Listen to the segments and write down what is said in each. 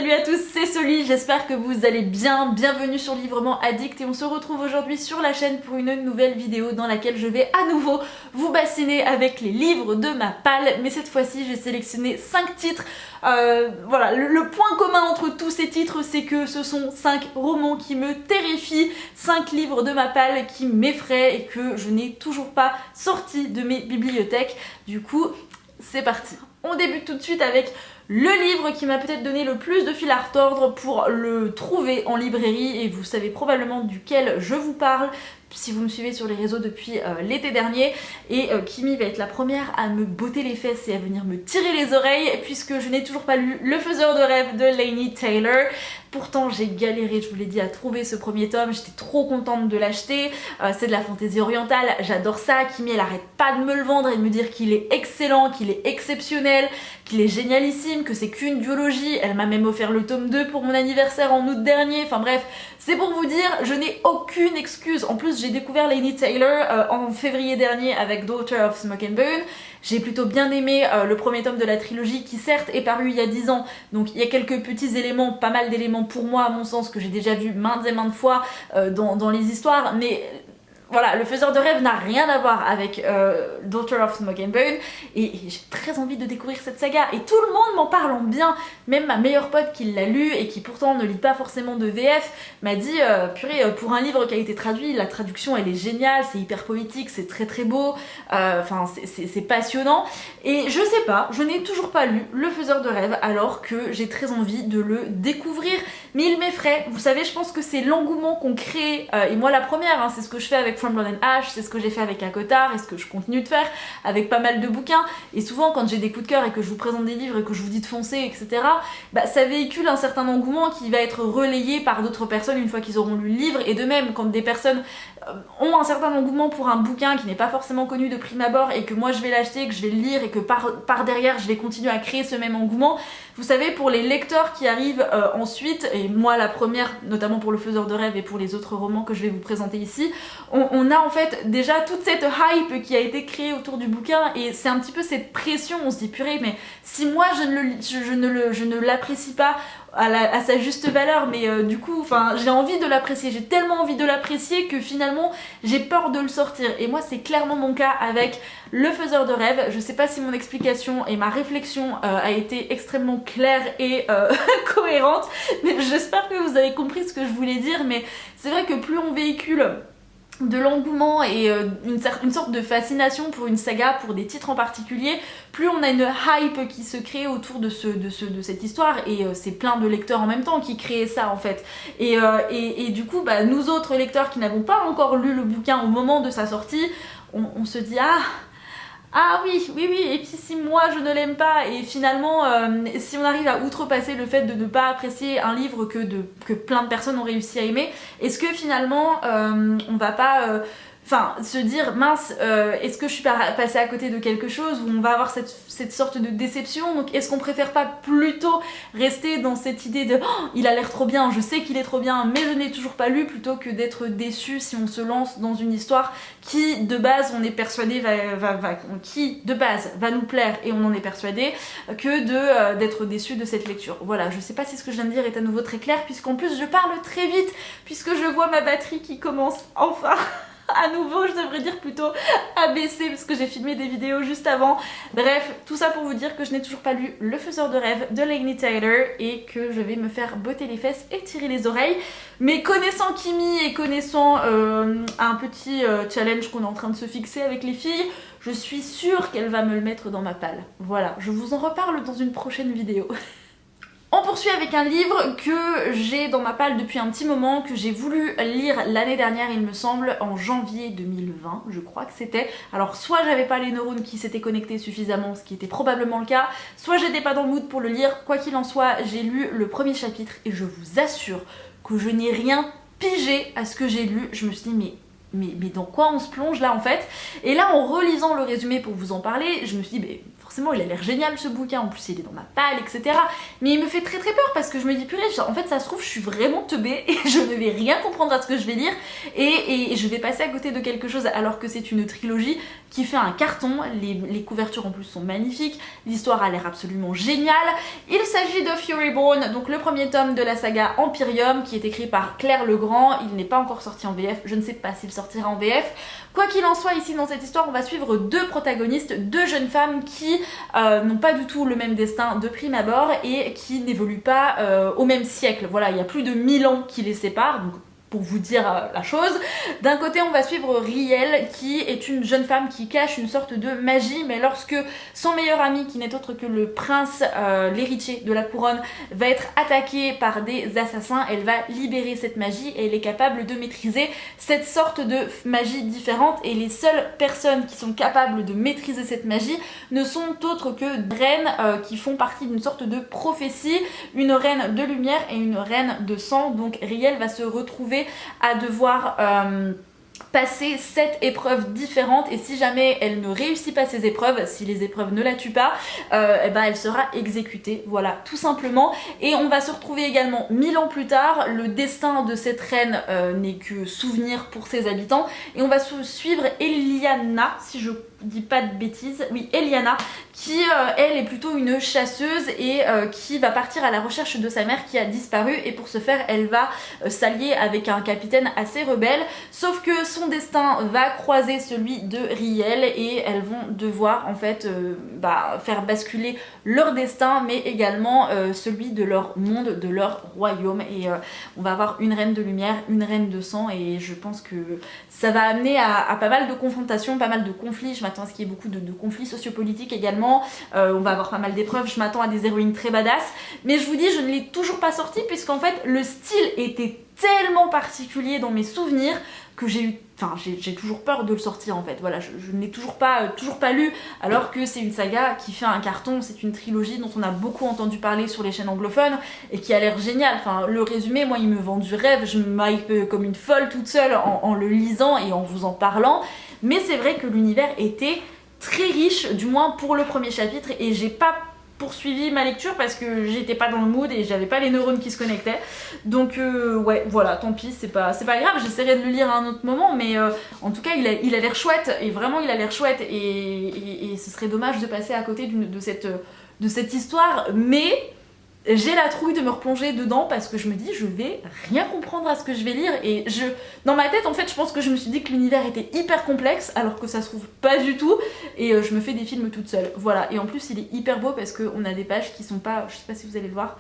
Salut à tous, c'est Soli, j'espère que vous allez bien, bienvenue sur Livrement Addict et on se retrouve aujourd'hui sur la chaîne pour une nouvelle vidéo dans laquelle je vais à nouveau vous bassiner avec les livres de ma palle, mais cette fois-ci j'ai sélectionné 5 titres. Voilà, le point commun entre tous ces titres, c'est que ce sont 5 romans qui me terrifient, 5 livres de ma palle qui m'effraient et que je n'ai toujours pas sorti de mes bibliothèques. Du coup, c'est parti. On débute tout de suite avec le livre qui m'a peut-être donné le plus de fil à retordre pour le trouver en librairie, et vous savez probablement duquel je vous parle si vous me suivez sur les réseaux depuis l'été dernier. Et Kimi va être la première à me botter les fesses et à venir me tirer les oreilles puisque je n'ai toujours pas lu Le Faiseur de rêve de Laini Taylor. Pourtant j'ai galéré, je vous l'ai dit, à trouver ce premier tome, j'étais trop contente de l'acheter. C'est de la fantaisie orientale, j'adore ça. Kimi elle arrête pas de me le vendre et de me dire qu'il est excellent, qu'il est exceptionnel, qu'il est génialissime, que c'est qu'une duologie. Elle m'a même offert le tome 2 pour mon anniversaire en août dernier. Enfin bref, c'est pour vous dire, je n'ai aucune excuse. En plus j'ai découvert Laini Taylor en février dernier avec Daughter of Smoke and Bone. J'ai plutôt bien aimé le premier tome de la trilogie qui certes est paru il y a 10 ans, donc il y a quelques petits éléments, pas mal d'éléments pour moi à mon sens que j'ai déjà vu maintes et maintes fois dans les histoires, mais voilà, Le Faiseur de rêve n'a rien à voir avec Daughter of Smoke and Bone, et j'ai très envie de découvrir cette saga, et tout le monde m'en parle en bien. Même ma meilleure pote qui l'a lu et qui pourtant ne lit pas forcément de VF m'a dit purée, pour un livre qui a été traduit, la traduction elle est géniale, c'est hyper poétique, c'est très très beau, enfin c'est passionnant. Et je sais pas, je n'ai toujours pas lu Le Faiseur de rêve alors que j'ai très envie de le découvrir, mais il m'effraie. Vous savez, je pense que c'est l'engouement qu'on crée, et moi la première, hein, c'est ce que je fais avec From Blood and Ash, c'est ce que j'ai fait avec Akotar et ce que je continue de faire avec pas mal de bouquins. Et souvent quand j'ai des coups de cœur et que je vous présente des livres et que je vous dis de foncer, etc., bah, ça véhicule un certain engouement qui va être relayé par d'autres personnes une fois qu'ils auront lu le livre. Et de même, quand des personnes ont un certain engouement pour un bouquin qui n'est pas forcément connu de prime abord et que moi je vais l'acheter, que je vais le lire et que par derrière je vais continuer à créer ce même engouement, vous savez, pour les lecteurs qui arrivent ensuite, et moi la première, notamment pour Le Faiseur de rêve et pour les autres romans que je vais vous présenter ici, on a en fait déjà toute cette hype qui a été créée autour du bouquin, et c'est un petit peu cette pression, on se dit purée, mais si moi je ne l'apprécie pas à sa juste valeur, mais du coup, enfin, j'ai envie de l'apprécier, j'ai tellement envie de l'apprécier que finalement j'ai peur de le sortir. Et moi c'est clairement mon cas avec Le Faiseur de rêve. Je sais pas si mon explication et ma réflexion a été extrêmement claire et cohérente, mais j'espère que vous avez compris ce que je voulais dire. Mais c'est vrai que plus on véhicule de l'engouement et une sorte de fascination pour une saga, pour des titres en particulier, plus on a une hype qui se crée autour de cette histoire, et c'est plein de lecteurs en même temps qui créent ça en fait. Et du coup, bah, nous autres lecteurs qui n'avons pas encore lu le bouquin au moment de sa sortie, on se dit ah oui, et puis si moi je ne l'aime pas, et finalement si on arrive à outrepasser le fait de ne pas apprécier un livre que plein de personnes ont réussi à aimer, est-ce que finalement on va pas se dire mince, est-ce que je suis passée à côté de quelque chose, où on va avoir cette sorte de déception. Donc est-ce qu'on préfère pas plutôt rester dans cette idée de il a l'air trop bien, je sais qu'il est trop bien, mais je n'ai toujours pas lu, plutôt que d'être déçu si on se lance dans une histoire qui de base on est persuadé qui de base va nous plaire, et on en est persuadé, que d'être déçu de cette lecture. Voilà, je sais pas si ce que je viens de dire est à nouveau très clair, puisqu'en plus je parle très vite, puisque je vois ma batterie qui commence enfin à nouveau, je devrais dire plutôt à baisser, parce que j'ai filmé des vidéos juste avant. Bref, tout ça pour vous dire que je n'ai toujours pas lu Le Faiseur de rêve de Laini Taylor et que je vais me faire botter les fesses et tirer les oreilles. Mais connaissant Kimi et connaissant un petit challenge qu'on est en train de se fixer avec les filles, je suis sûre qu'elle va me le mettre dans ma palle. Voilà, je vous en reparle dans une prochaine vidéo. On poursuit avec un livre que j'ai dans ma palle depuis un petit moment, que j'ai voulu lire l'année dernière, il me semble, en janvier 2020, je crois que c'était. Alors soit j'avais pas les neurones qui s'étaient connectés suffisamment, ce qui était probablement le cas, soit j'étais pas dans le mood pour le lire. Quoi qu'il en soit, j'ai lu le premier chapitre et je vous assure que je n'ai rien pigé à ce que j'ai lu. Je me suis dit mais dans quoi on se plonge là en fait? Et là, en relisant le résumé pour vous en parler, je me suis dit forcément il a l'air génial ce bouquin, en plus il est dans ma palle, etc. Mais il me fait très très peur parce que je me dis purée, en fait ça se trouve je suis vraiment teubée et je ne vais rien comprendre à ce que je vais lire et je vais passer à côté de quelque chose alors que c'est une trilogie qui fait un carton, les couvertures en plus sont magnifiques, l'histoire a l'air absolument géniale. Il s'agit de Furyborn, donc le premier tome de la saga Empyrium qui est écrit par Claire Legrand, il n'est pas encore sorti en VF, je ne sais pas s'il sortira en VF. Quoi qu'il en soit, ici dans cette histoire on va suivre deux protagonistes, deux jeunes femmes qui n'ont pas du tout le même destin de prime abord et qui n'évoluent pas au même siècle. Voilà, il y a plus de 1000 ans qui les séparent, donc pour vous dire la chose. D'un côté on va suivre Riel qui est une jeune femme qui cache une sorte de magie, mais lorsque son meilleur ami qui n'est autre que le prince, l'héritier de la couronne, va être attaqué par des assassins, elle va libérer cette magie et elle est capable de maîtriser cette sorte de magie différente et les seules personnes qui sont capables de maîtriser cette magie ne sont autres que reines qui font partie d'une sorte de prophétie, une reine de lumière et une reine de sang. Donc Riel va se retrouver à devoir passer 7 épreuves différentes et si jamais elle ne réussit pas ces épreuves, si les épreuves ne la tuent pas, eh ben elle sera exécutée, voilà, tout simplement. Et on va se retrouver également 1000 ans plus tard, le destin de cette reine n'est que souvenir pour ses habitants et on va suivre Eliana, si je dis pas de bêtises, oui, Eliana, qui elle est plutôt une chasseuse et qui va partir à la recherche de sa mère qui a disparu et pour ce faire elle va s'allier avec un capitaine assez rebelle, sauf que son destin va croiser celui de Riel et elles vont devoir en fait faire basculer leur destin mais également celui de leur monde, de leur royaume et on va avoir une reine de lumière, une reine de sang et je pense que ça va amener à pas mal de confrontations, pas mal de conflits. Je m'attends à ce qu'il y ait beaucoup de conflits sociopolitiques également, on va avoir pas mal d'épreuves, je m'attends à des héroïnes très badass, mais je vous dis je ne l'ai toujours pas sorti puisqu'en fait le style était tellement particulier dans mes souvenirs que j'ai toujours peur de le sortir en fait, voilà, je ne l'ai toujours pas lu alors que c'est une saga qui fait un carton, c'est une trilogie dont on a beaucoup entendu parler sur les chaînes anglophones et qui a l'air génial, enfin le résumé moi il me vend du rêve, je m'hype comme une folle toute seule en le lisant et en vous en parlant, mais c'est vrai que l'univers était très riche, du moins pour le premier chapitre et j'ai pas poursuivi ma lecture parce que j'étais pas dans le mood et j'avais pas les neurones qui se connectaient, donc ouais voilà, tant pis, c'est pas grave, j'essaierai de le lire à un autre moment, mais en tout cas il a l'air chouette et vraiment il a l'air chouette et ce serait dommage de passer à côté de cette histoire, mais j'ai la trouille de me replonger dedans parce que je me dis je vais rien comprendre à ce que je vais lire et dans ma tête en fait je pense que je me suis dit que l'univers était hyper complexe alors que ça se trouve pas du tout et je me fais des films toute seule, voilà. Et en plus il est hyper beau parce qu'on a des pages qui sont pas, je sais pas si vous allez le voir,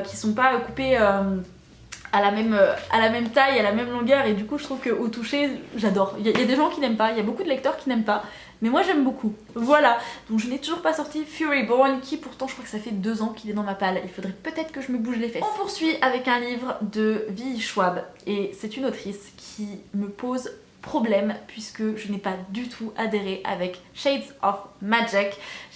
qui sont pas coupées à la même taille, à la même longueur et du coup je trouve qu'au toucher j'adore. Il y a des gens qui n'aiment pas, il y a beaucoup de lecteurs qui n'aiment pas, mais moi j'aime beaucoup, voilà. Donc je n'ai toujours pas sorti Furyborn qui pourtant je crois que ça fait 2 ans qu'il est dans ma palle, il faudrait peut-être que je me bouge les fesses. On poursuit avec un livre de Vi Schwab et c'est une autrice qui me pose problème puisque je n'ai pas du tout adhéré avec Shades of Magic.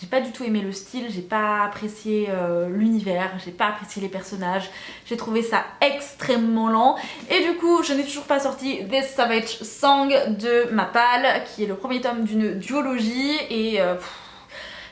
J'ai pas du tout aimé le style, j'ai pas apprécié l'univers, j'ai pas apprécié les personnages, j'ai trouvé ça extrêmement lent et du coup je n'ai toujours pas sorti This Savage Song de ma palle qui est le premier tome d'une duologie et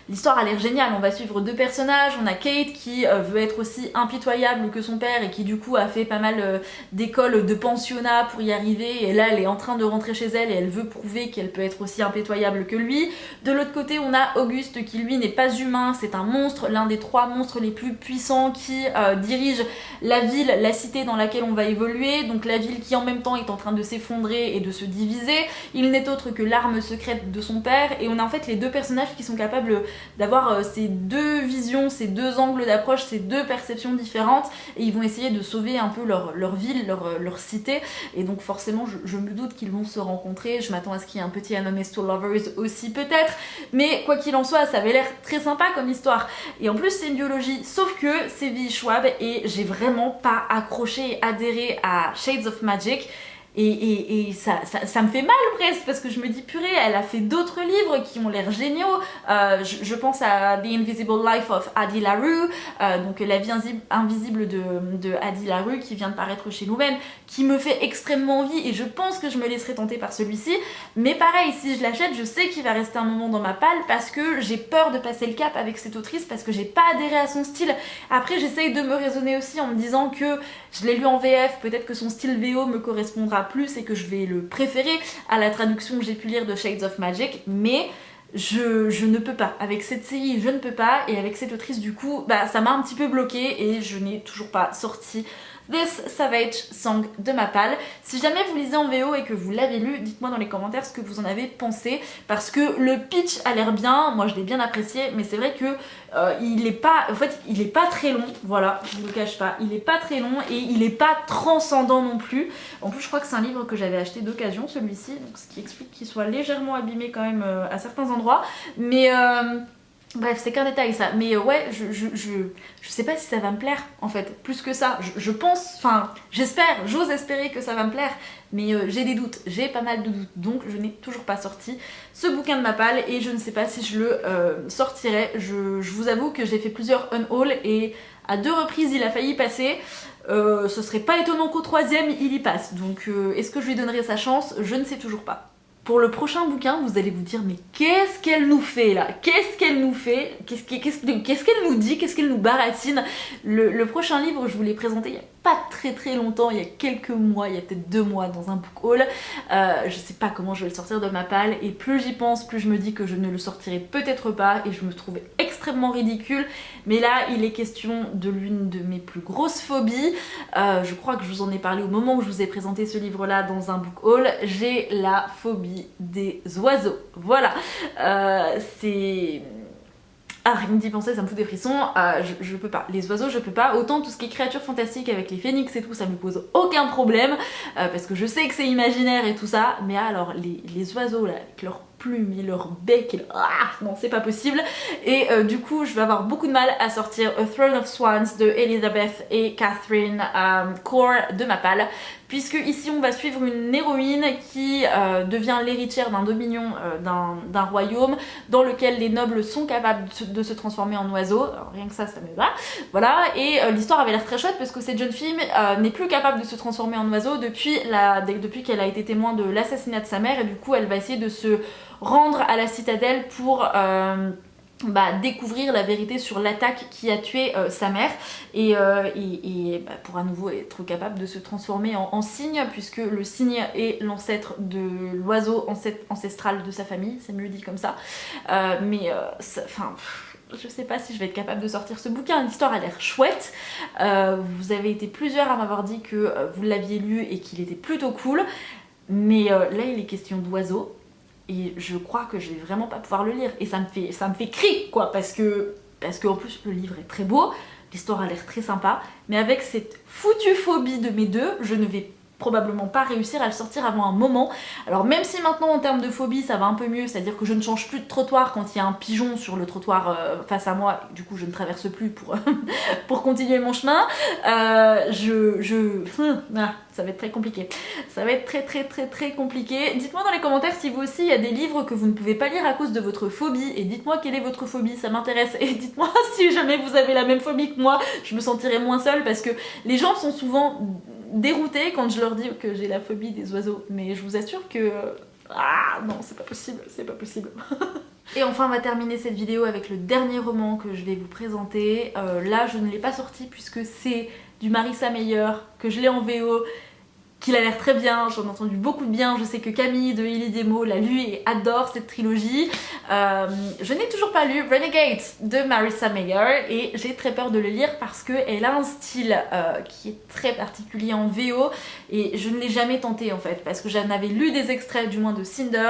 l'histoire a l'air géniale, on va suivre deux personnages, on a Kate qui veut être aussi impitoyable que son père et qui du coup a fait pas mal d'écoles de pensionnat pour y arriver et là elle est en train de rentrer chez elle et elle veut prouver qu'elle peut être aussi impitoyable que lui. De l'autre côté on a Auguste qui lui n'est pas humain, c'est un monstre, l'un des 3 monstres les plus puissants qui dirige la ville, la cité dans laquelle on va évoluer, donc la ville qui en même temps est en train de s'effondrer et de se diviser. Il n'est autre que l'arme secrète de son père et on a en fait les deux personnages qui sont capables d'avoir ces deux visions, ces deux angles d'approche, ces deux perceptions différentes et ils vont essayer de sauver un peu leur ville, leur cité et donc forcément je me doute qu'ils vont se rencontrer, je m'attends à ce qu'il y ait un petit Enemies to Lovers aussi peut-être, mais quoi qu'il en soit ça avait l'air très sympa comme histoire et en plus c'est une duologie, sauf que c'est Vi Schwab et j'ai vraiment pas accroché et adhéré à Shades of Magic. Et ça me fait mal presque, parce que je me dis purée, elle a fait d'autres livres qui ont l'air géniaux. Je pense à The Invisible Life of Addie LaRue, donc La vie invisible de Addie LaRue qui vient de paraître chez Lumen, qui me fait extrêmement envie et je pense que je me laisserai tenter par celui-ci. Mais pareil, si je l'achète, je sais qu'il va rester un moment dans ma palle parce que j'ai peur de passer le cap avec cette autrice, parce que j'ai pas adhéré à son style. Après, j'essaye de me raisonner aussi en me disant que je l'ai lu en VF, peut-être que son style VO me correspondra plus et que je vais le préférer à la traduction que j'ai pu lire de Shades of Magic, mais je ne peux pas. Avec cette série, je ne peux pas, et avec cette autrice, du coup, bah, ça m'a un petit peu bloquée et je n'ai toujours pas sorti This Savage Song de ma palle. Si jamais vous lisez en VO et que vous l'avez lu, dites-moi dans les commentaires ce que vous en avez pensé, parce que le pitch a l'air bien, moi je l'ai bien apprécié, mais c'est vrai que il est pas très long, voilà, je vous le cache pas, il est pas très long et il est pas transcendant non plus. En plus je crois que c'est un livre que j'avais acheté d'occasion, celui-ci, donc ce qui explique qu'il soit légèrement abîmé quand même à certains endroits, mais bref, c'est qu'un détail ça, mais ouais, je sais pas si ça va me plaire en fait, plus que ça, je pense, enfin j'espère, j'ose espérer que ça va me plaire, mais j'ai des doutes, j'ai pas mal de doutes, donc je n'ai toujours pas sorti ce bouquin de ma palle et je ne sais pas si je le sortirai. Je vous avoue que j'ai fait plusieurs unhaul et à 2 reprises il a failli passer. Ce serait pas étonnant qu'au 3e il y passe, donc est-ce que je lui donnerai sa chance? Je ne sais toujours pas. Pour le prochain bouquin, vous allez vous dire mais qu'est-ce qu'elle nous fait là? Qu'est-ce qu'elle nous fait? Qu'est-ce qu'elle nous dit? Qu'est-ce qu'elle nous baratine? Le prochain livre, je vous l'ai présenté il y a pas très longtemps, il y a quelques mois, il y a peut-être 2 mois dans un book haul. Je sais pas comment je vais le sortir de ma palle et plus j'y pense, plus je me dis que je ne le sortirai peut-être pas et je me trouve extrêmement ridicule. Mais là, il est question de l'une de mes plus grosses phobies. Je crois que je vous en ai parlé au moment où je vous ai présenté ce livre-là dans un book haul. J'ai la phobie des oiseaux. Voilà. C'est... Ah, rien que d'y penser, ça me fout des frissons, je peux pas. Les oiseaux, je peux pas. Autant tout ce qui est créatures fantastiques avec les phénix et tout, ça me pose aucun problème, parce que je sais que c'est imaginaire et tout ça, mais alors les oiseaux là, avec leurs plumes et leur bec, et non, c'est pas possible. Et du coup, je vais avoir beaucoup de mal à sortir A Throne of Swans de Elizabeth et Catherine Core de ma palle, puisque ici on va suivre une héroïne qui devient l'héritière d'un dominion, d'un royaume dans lequel les nobles sont capables de se transformer en oiseaux. Alors, rien que ça me va. Voilà, et l'histoire avait l'air très chouette parce que cette jeune fille n'est plus capable de se transformer en oiseau depuis qu'elle a été témoin de l'assassinat de sa mère, et du coup elle va essayer de se rendre à la citadelle pour découvrir la vérité sur l'attaque qui a tué sa mère et pour à nouveau être capable de se transformer en cygne, puisque le cygne est l'ancêtre de l'oiseau ancestral de sa famille, c'est mieux dit comme ça, je sais pas si je vais être capable de sortir ce bouquin. L'histoire a l'air chouette, vous avez été plusieurs à m'avoir dit que vous l'aviez lu et qu'il était plutôt cool, mais là il est question d'oiseaux et je crois que je vais vraiment pas pouvoir le lire et ça me fait crier quoi, parce que en plus le livre est très beau, l'histoire a l'air très sympa, mais avec cette foutue phobie de mes deux, je ne vais probablement pas réussir à le sortir avant un moment. Alors même si maintenant en termes de phobie ça va un peu mieux, c'est-à-dire que je ne change plus de trottoir quand il y a un pigeon sur le trottoir face à moi, du coup je ne traverse plus pour continuer mon chemin, ça va être très compliqué. Ça va être très compliqué. Dites-moi dans les commentaires si vous aussi il y a des livres que vous ne pouvez pas lire à cause de votre phobie, et dites-moi quelle est votre phobie, ça m'intéresse, et dites-moi si jamais vous avez la même phobie que moi, je me sentirai moins seule, parce que les gens sont souvent déroutée quand je leur dis que j'ai la phobie des oiseaux, mais je vous assure que... non, c'est pas possible, c'est pas possible. Et enfin on va terminer cette vidéo avec le dernier roman que je vais vous présenter. Là je ne l'ai pas sorti puisque c'est du Marissa Meyer, que je l'ai en VO, qu'il a l'air très bien, j'en ai entendu beaucoup de bien, je sais que Camille de Illy Demo l'a lu et adore cette trilogie. Je n'ai toujours pas lu Renegades de Marissa Meyer et j'ai très peur de le lire parce qu'elle a un style qui est très particulier en VO et je ne l'ai jamais tenté en fait, parce que j'en avais lu des extraits du moins de Cinder,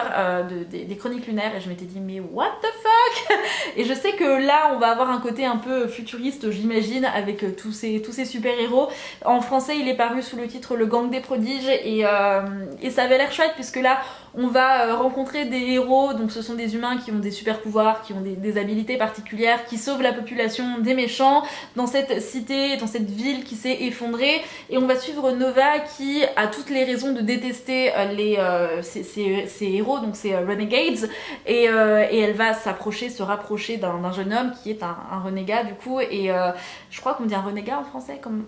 des Chroniques lunaires, et je m'étais dit mais what the fuck. Et je sais que là on va avoir un côté un peu futuriste, j'imagine, avec tous ces super héros. En français il est paru sous le titre Le Gang des Prodiges, prodige et ça avait l'air chouette puisque là on va rencontrer des héros, donc ce sont des humains qui ont des super pouvoirs, qui ont des habilités particulières, qui sauvent la population des méchants dans cette cité, dans cette ville qui s'est effondrée, et on va suivre Nova qui a toutes les raisons de détester ces héros, donc ces renegades, et elle va se rapprocher d'un jeune homme qui est un renégat du coup, et je crois qu'on dit un renégat en français, comme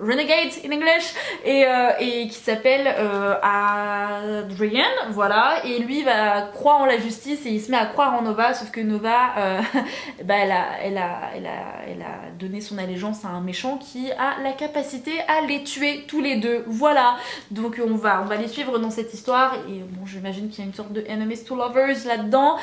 renegade in English, et qui s'appelle Adrian, voilà. Et lui va croire en la justice et il se met à croire en Nova, sauf que Nova elle a donné son allégeance à un méchant qui a la capacité à les tuer tous les deux, voilà. Donc on va les suivre dans cette histoire, et bon, j'imagine qu'il y a une sorte de enemies to lovers là-dedans.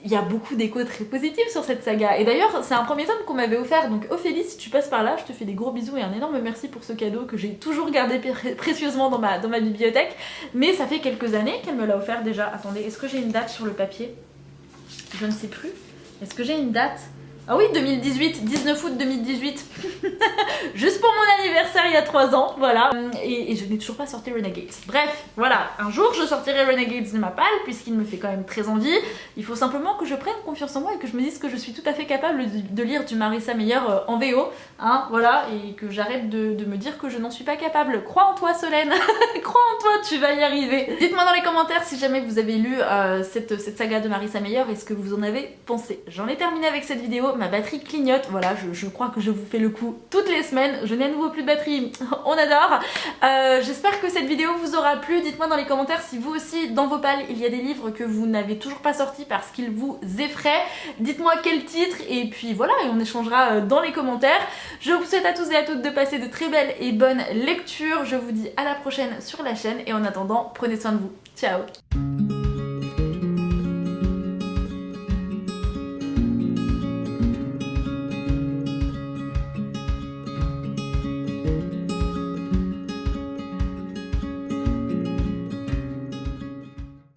Il y a beaucoup d'échos très positifs sur cette saga, et d'ailleurs c'est un premier tome qu'on m'avait offert, donc Ophélie, si tu passes par là, je te fais des gros bisous et un énorme merci pour ce cadeau que j'ai toujours gardé précieusement dans ma bibliothèque, mais ça fait quelques années qu'elle me l'a offert déjà. Attendez, est-ce que j'ai une date sur le papier? Je ne sais plus. Est-ce que j'ai une date? Ah oui, 2018, 19 août 2018. Juste pour mon anniversaire il y a 3 ans, voilà. Et je n'ai toujours pas sorti Renegades. Bref, voilà, un jour je sortirai Renegades de ma palle, puisqu'il me fait quand même très envie. Il faut simplement que je prenne confiance en moi et que je me dise que je suis tout à fait capable de lire du Marissa Meyer en VO, hein, voilà, et que j'arrête de me dire que je n'en suis pas capable. Crois en toi, Solène. Crois en toi, tu vas y arriver. Dites-moi dans les commentaires si jamais vous avez lu cette saga de Marissa Meyer et ce que vous en avez pensé. J'en ai terminé avec cette vidéo. Ma batterie clignote, voilà, je crois que je vous fais le coup toutes les semaines, je n'ai à nouveau plus de batterie, on adore. J'espère que cette vidéo vous aura plu, dites-moi dans les commentaires si vous aussi, dans vos palles, il y a des livres que vous n'avez toujours pas sortis parce qu'ils vous effraient, dites-moi quel titre, et puis voilà, et on échangera dans les commentaires. Je vous souhaite à tous et à toutes de passer de très belles et bonnes lectures, je vous dis à la prochaine sur la chaîne, et en attendant, prenez soin de vous, ciao.